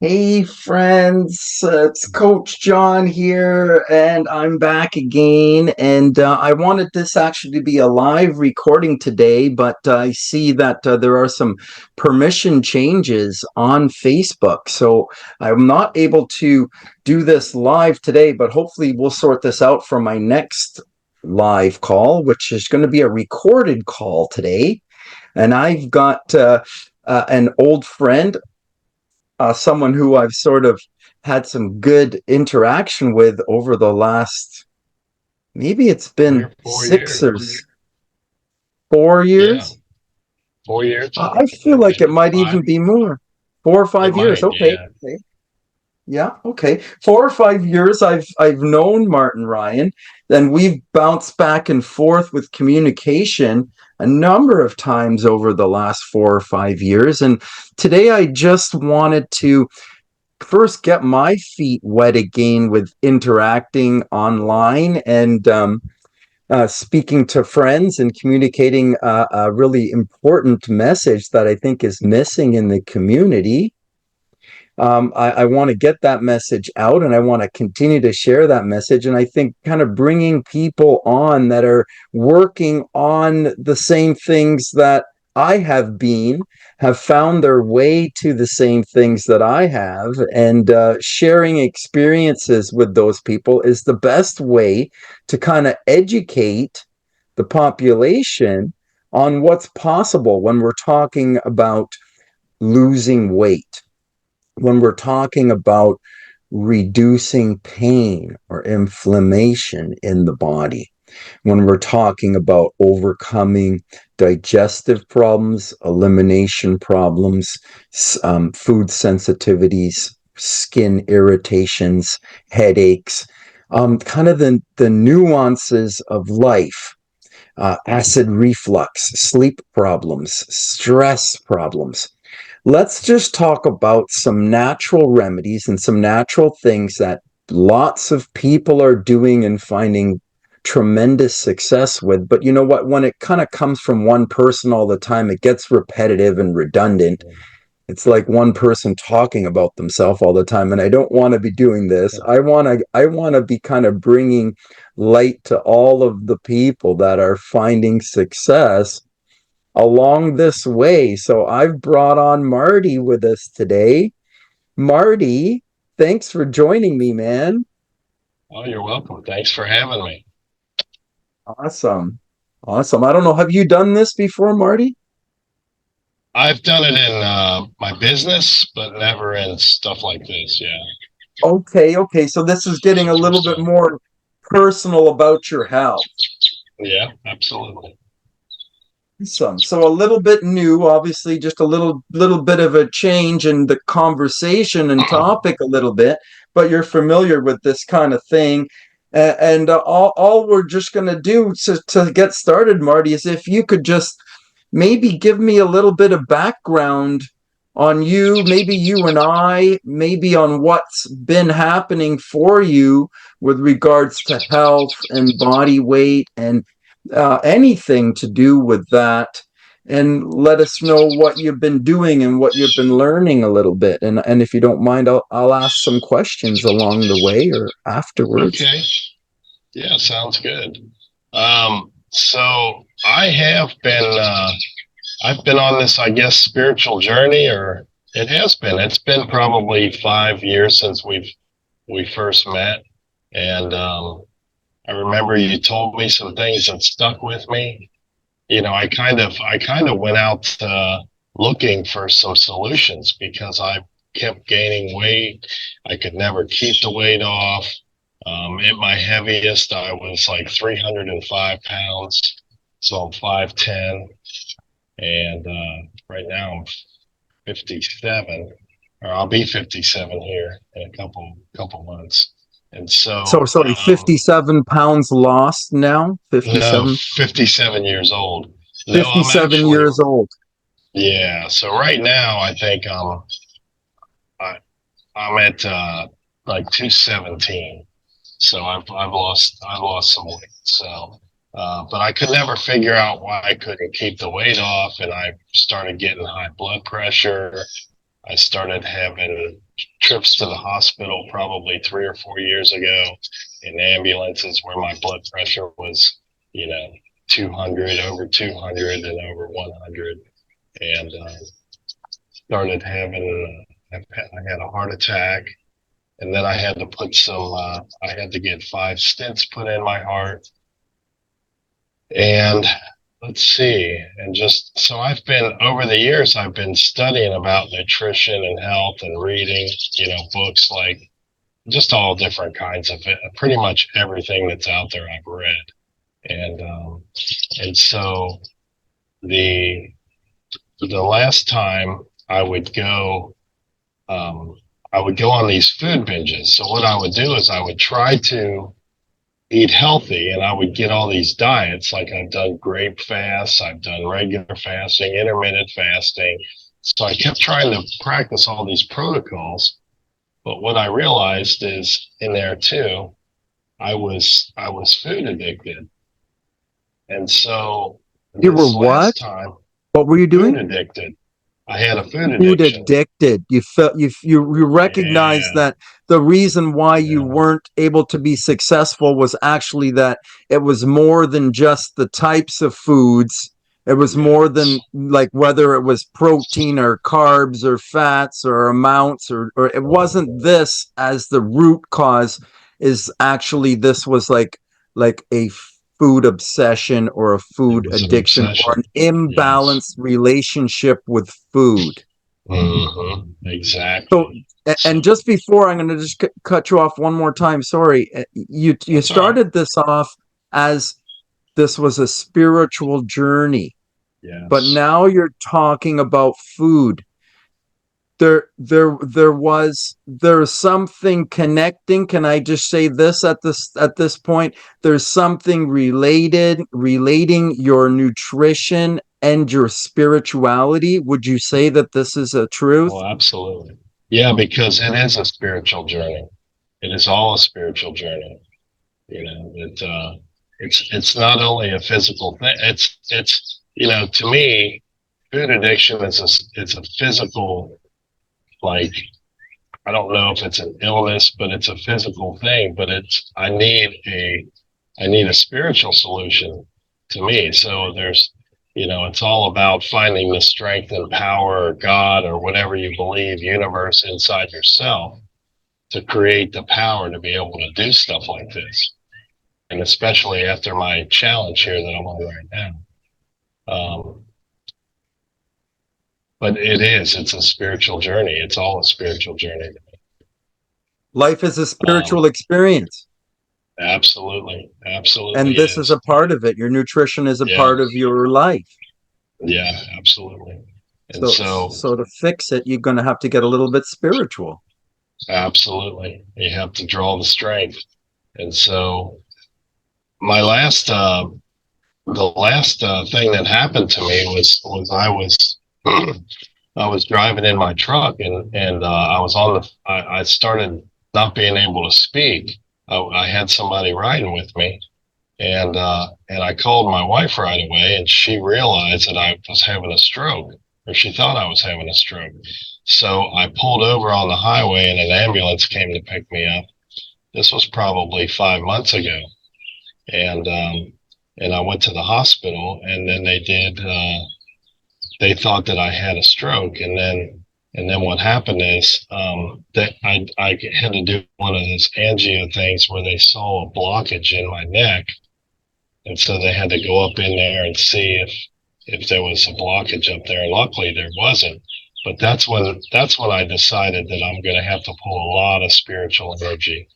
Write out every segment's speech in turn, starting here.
Hey friends, it's Coach John here, and I'm back again. And I wanted this actually to be a live recording today, but I see that there are some permission changes on Facebook. So I'm not able to do this live today, but hopefully we'll sort this out for my next live call, which is going to be a recorded call today. And I've got an old friend, someone who I've sort of had some good interaction with over the last, maybe it's Three been or four six years. or 4 years. Yeah, 4 years. I feel like it might Five. even be more. 4 or 5 years. It might. Okay. Yeah. Okay. Yeah, okay. 4 or 5 years I've known Martin Ryan. Then we've bounced back and forth with communication a number of times over the last 4 or 5 years. And today I just wanted to first get my feet wet again with interacting online and speaking to friends and communicating a really important message that I think is missing in the community. I want to get that message out and I want to continue to share that message. And I think kind of bringing people on that are working on the same things that I have found their way to the same things that I have, and sharing experiences with those people is the best way to kind of educate the population on what's possible when we're talking about losing weight, when we're talking about reducing pain or inflammation in the body, when we're talking about overcoming digestive problems, elimination problems, food sensitivities, skin irritations, headaches, kind of the nuances of life, acid reflux, sleep problems, stress problems. Let's just talk about some natural remedies and some natural things that lots of people are doing and finding tremendous success with. But you know what? When it kind of comes from one person all the time, it gets repetitive and redundant. It's like one person talking about themselves all the time, and I don't want to be doing this. I want to be kind of bringing light to all of the people that are finding success along this way. So I've brought on Marty with us today. Marty, thanks for joining me, man. Oh, you're welcome. Thanks for having me. Awesome. Awesome. I don't know, have you done this before, Marty? I've done it in my business, but never in stuff like this. Yeah. Okay, okay. So this is It's getting a the little first bit time. more personal about your health. Yeah, absolutely. So a little bit new, obviously, just a little bit of a change in the conversation and topic a little bit, but you're familiar with this kind of thing. And all we're just going to do to get started, Marty, is if you could just maybe give me a little bit of background on you, maybe you and I, maybe on what's been happening for you with regards to health and body weight and anything to do with that, and let us know what you've been doing and what you've been learning a little bit. And if you don't mind, I'll ask some questions along the way or afterwards. Okay. Yeah, sounds good. So I have been I've been on this, I guess, spiritual journey, or it has been. It's been probably 5 years since we first met, and I remember you told me some things that stuck with me. I kind of went out looking for some solutions because I kept gaining weight. I could never keep the weight off. At my heaviest, I was like 305 pounds. So I'm 5'10", and right now I'm 57, or I'll be 57 here in a couple months. And So so, sorry, 57 pounds lost now. no, 57. 57 years old. No, I'm 57 actually, years old. yeah. So right now, I think I, I'm at like 217. So I've lost some weight. So, but I could never figure out why I couldn't keep the weight off, and I started getting high blood pressure. I started having trips to the hospital probably 3 or 4 years ago in ambulances where my blood pressure was, you know, 200, over 200 and over 100. And started having, I had a heart attack. And then I had to put I had to get 5 stents put in my heart. And let's see, and just so I've been over the years, I've been studying about nutrition and health and reading, books like just all different kinds of it, pretty much everything that's out there I've read. And so the last time um, I would go on these food binges. So what I would do is I would try to eat healthy, and I would get all these diets. Like I've done grape fasts, I've done regular fasting, intermittent fasting. So I kept trying to practice all these protocols. But what I realized is in there too, I was food addicted. And so You were this what? last time, What were you food doing? addicted. I had a food Food addiction. addicted. You felt you recognize Yeah, that the reason why you yeah, weren't able to be successful was actually that it was more than just the types of foods. It was more than yes. like whether it was protein or carbs or fats or amounts, or it wasn't this as the root cause. Is actually this was like a food obsession or a It food was an addiction or an obsession. Yes. imbalanced relationship with food. So, Exactly. and So, just before, I'm going to just cut you off one more time. Sorry, you that's all right. started this off as this was a spiritual journey, but Yes. now you're talking about food. There's something connecting. Can I just say this at this point? There's something relating your nutrition and your spirituality. Would you say that this is a truth? Oh, absolutely. Yeah, because it is a spiritual journey. It is all a spiritual journey. It's not only a physical thing. It's to me, food addiction is it's a physical, like, I don't know if it's an illness, but it's a physical thing. But I need a spiritual solution to me. So it's all about finding the strength and power or God or whatever you believe, universe inside yourself to create the power to be able to do stuff like this. And especially after my challenge here that I'm on right now. But it's a spiritual journey. It's all a spiritual journey. Life is a Um, spiritual experience, absolutely. and Absolutely this is a is. part of it. Your nutrition is a Yeah. part of your life. Yeah, absolutely. And so, So to fix it, you're going to have to get a little bit spiritual. absolutely, you have to draw the strength. And so, my last, the last thing that happened to me was I was driving in my truck, and I was I started not being able to speak. I had somebody riding with me, and I called my wife right away, and she realized that I was having a stroke, or she thought I was having a stroke. So I pulled over on the highway, and an ambulance came to pick me up. This was probably 5 months ago, and I went to the hospital, and then they did. They thought that I had a stroke, and then what happened is that I had to do one of those angio things where they saw a blockage in my neck, and so they had to go up in there and see if there was a blockage up there. Luckily, there wasn't. But that's when I decided that I'm going to have to pull a lot of spiritual energy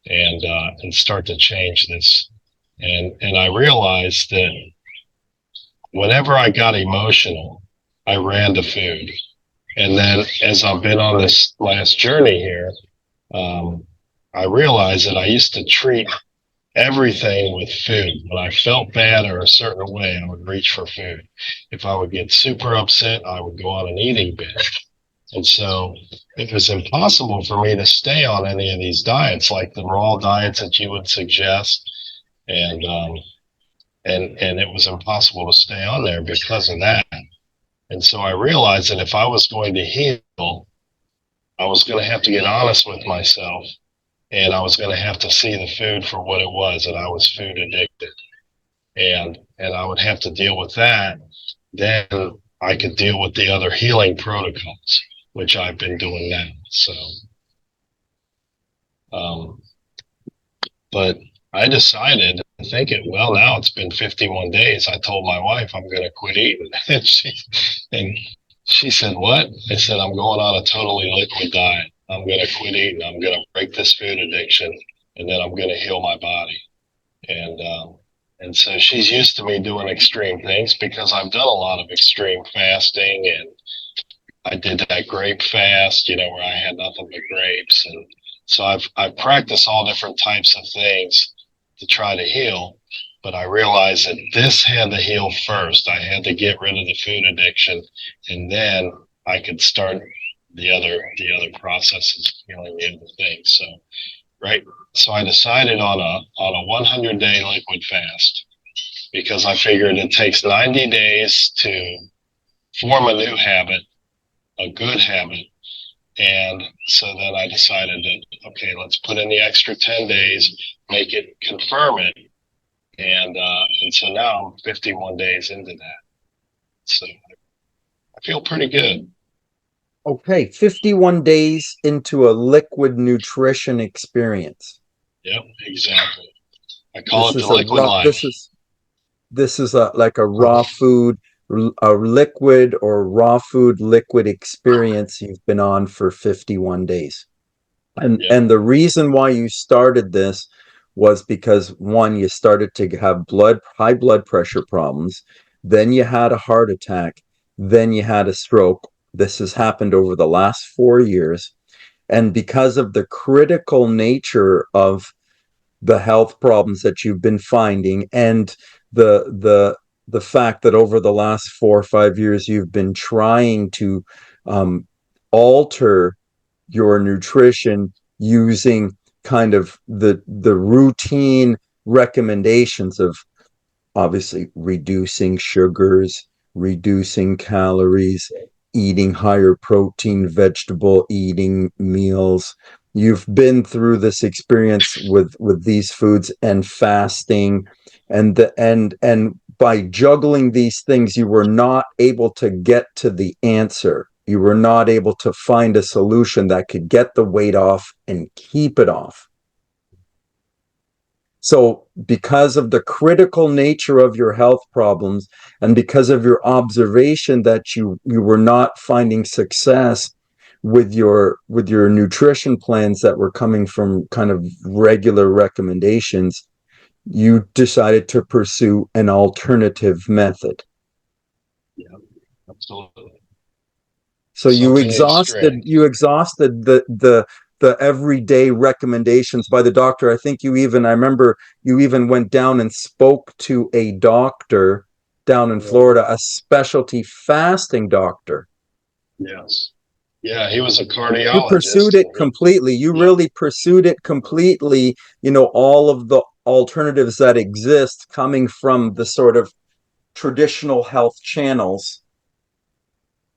and start to change this. And I realized that whenever I got emotional, I ran to food. And then as I've been on this last journey here, um, I realized that I used to treat everything with food. When I felt bad or a certain way, I would reach for food. If I would get super upset, I would go on an eating binge. And so it was impossible for me to stay on any of these diets, like the raw diets that you would suggest. And it was impossible to stay on there because of that. And so I realized that if I was going to heal, I was going to have to get honest with myself, and I was going to have to see the food for what it was, that I was food addicted. And I would have to deal with that. Then I could deal with the other healing protocols, which I've been doing now. So, um, but I decided, I think it, well, now it's been 51 days. I told my wife I'm going to quit eating. And she said, what? I said, I'm going on a totally liquid diet. I'm going to quit eating. I'm going to break this food addiction, and then I'm going to heal my body. And, um, and so she's used to me doing extreme things because I've done a lot of extreme fasting, and I did that grape fast, where I had nothing but grapes. And so I've practiced all different types of things to try to heal. But I realized that this had to heal first. I had to get rid of the food addiction, and then I could start the other processes, healing the other things. So right. So I decided on a 100-day liquid fast because I figured it takes 90 days to form a new habit, a good habit. And so then I decided that, okay, let's put in the extra 10 days, make it, confirm it. And so now I'm 51 days into that. So I feel pretty good. Okay, 51 days into a liquid nutrition experience. Yep, exactly. I call This it the is a liquid raw, life. this is a like a raw food, a liquid or raw food liquid experience you've been on for 51 days. And Yep, and the reason why you started this was because one, you started to have high blood pressure problems, then you had a heart attack, then you had a stroke. This has happened over the last 4 years. And because of the critical nature of the health problems that you've been finding, and the the the fact that over the last 4 or 5 years you've been trying to um, alter your nutrition using kind of the routine recommendations of obviously reducing sugars, reducing calories, eating higher protein vegetable eating meals. You've been through this experience with these foods and fasting, and by juggling these things you were not able to get to the answer. You were not able to find a solution that could get the weight off and keep it off. So, because of the critical nature of your health problems and because of your observation that you were not finding success with your nutrition plans that were coming from kind of regular recommendations, you decided to pursue an alternative method. yeah, absolutely. So you Something exhausted extreme. you exhausted the everyday recommendations by the doctor. I remember you even went down and spoke to a doctor down in Yeah. Florida, a specialty fasting doctor. Yes. Yeah, he was a You pursued cardiologist, it and completely. You yeah, really pursued it completely. All of the alternatives that exist coming from the sort of traditional health channels,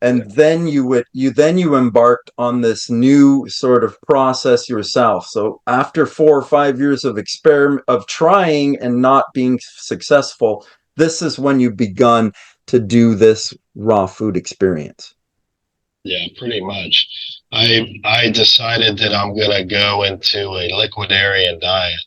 yeah, and then you embarked on this new sort of process yourself. So after 4 or 5 years of experiment of trying and not being successful, this is when you begun to do this raw food experience. yeah, pretty much. I decided that I'm gonna go into a liquidarian diet,